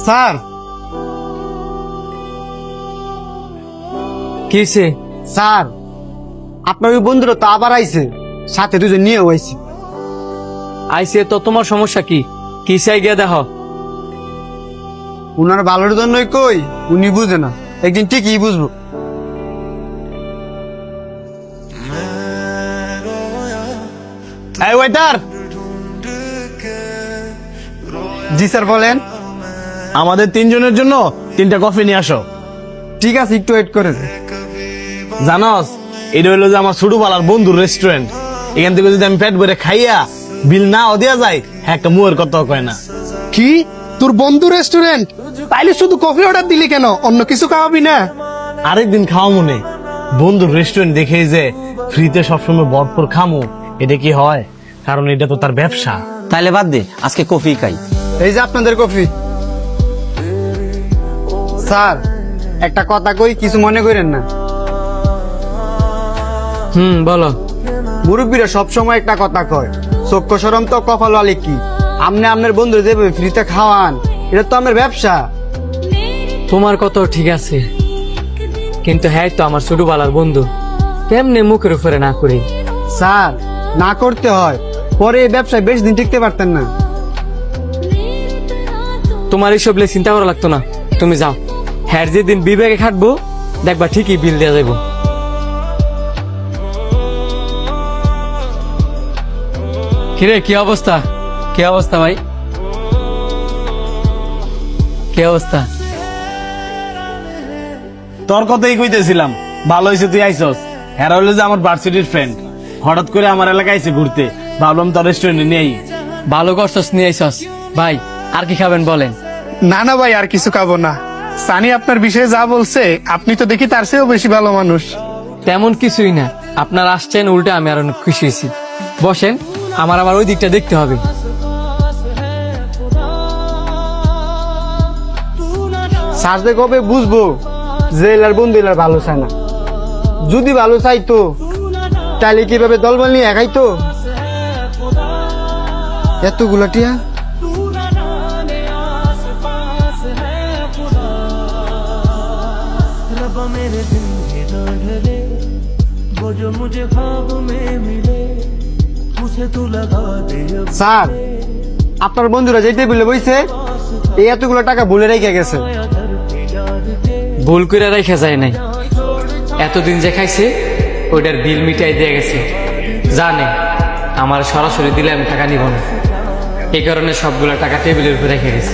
Sir কি হয়েছে? Sir আপনার ওই বন্ধুরা তো আবার আইছে, সাথে দুজন নিয়েও আইছে। আইসে তো তোমার সমস্যা কি? কি চাই গিয়ে দেখো। উনার ভালোর জন্যই কই, উনি বুঝে না, একদিন ঠিকই বুঝবো। এই ওয়েটার। জি স্যার বলেন। আমাদের তিনজনের জন্য 3টা কফি নিয়ে আসো। ঠিক আছে, একটু ওয়েট করেন। জানোস, এটা হইলো যে আমার ছোটবেলার বন্ধুর রেস্টুরেন্ট। এখান থেকে যদি আমি পেট ভরে খাইয়া বিল নাও দেওয়া যায়, হ্যাঁ একটা মুয়ের কথা কয় না। কি তোর বন্ধু রেস্টুরেন্ট? তাইলে শুধু কফি অর্ডার দিলি কেন? অন্য কিছু খাওয়াবি না? আরেকদিন খাওয়া মনে, বন্ধুর রেস্টুরেন্ট দেখেই যে ফ্রিতে সবসময় ভরপুর খামু, এটা কি হয়? কারণ এটা তো তার ব্যবসা। তাইলে বাদ দে, আজকে কফি খাই। এই যে আপনাদের কফি। স্যার একটা কথা কই, কিছু মনে করেন না। বলো। মুরব্বীরা সবসময় একটা কথা কয়, চক্ষু সরম তো কপাল আলী কি। আপনি আপনার বন্ধু দেবে ফ্রিতে খাওয়ান, এটা তো আমার ব্যবসা। তোমার কত ঠিক আছে, কিন্তু হ্যাঁ তো আমার ছোটবেলার বন্ধু, কেমনে মুখের উপরে না করি? স্যার না করতে হয়, পরে এই ব্যবসায় বেশ দিন টিকতে পারতেন না। তোমার এইসব নিয়ে চিন্তা করা লাগতো না, তুমি যাও। হ্যাঁ যেদিন বিবেকে খাটবো দেখবা ঠিকই বিল দেওয়া যাবো। কিরে কি অবস্থা? কি অবস্থা ভাই? কি অবস্থা? তোর কথাই কইতেছিলাম, ভালো হয়েছে তুই আইসস। হ্যাঁ হইলো যে আমার ভার্সিটির ফ্রেন্ড, হঠাৎ করে আমার এলাকায় আইসে ঘুরতে, ভাবলাম তোর রেস্টুরেন্টে নিয়ে আই। ভালো করছস, নিয়ে আইসস। ভাই আর কি খাবেন বলেন? না না ভাই, আর কিছু খাবো না। সানি আপনার বিষয়ে যা বলছে, আপনি তো দেখি তার চেয়েও বেশি ভালো মানুষ। তেমন কিছুই না, আপনার আসছেন উল্টে আমি আর অনেক খুশি হয়েছি। বসেন, আমার আবার ওই দিকটা দেখতে হবে। স্যার যে কবে বুঝবো যে এলার বন্ধু এলার ভালো চায় না। যদি ভালো চাইতো তাহলে কিভাবে দলবল নিয়ে একাইতো এতগুলা টিয়া। স্যার আপনার বন্ধুরা যেতে বলে বইছে, এই এতগুলো টাকা ভুলে রেখে গেছে। ভুল করে রেখে যায় নাই, এতদিন যে খাইছে ওইটার বিল মিটাই দিয়ে গেছে। জানে আমার সরাসরি দিলে আমি টাকা নিব না, এই কারণে সবগুলা টাকা টেবিলের উপরে রেখে গেছে।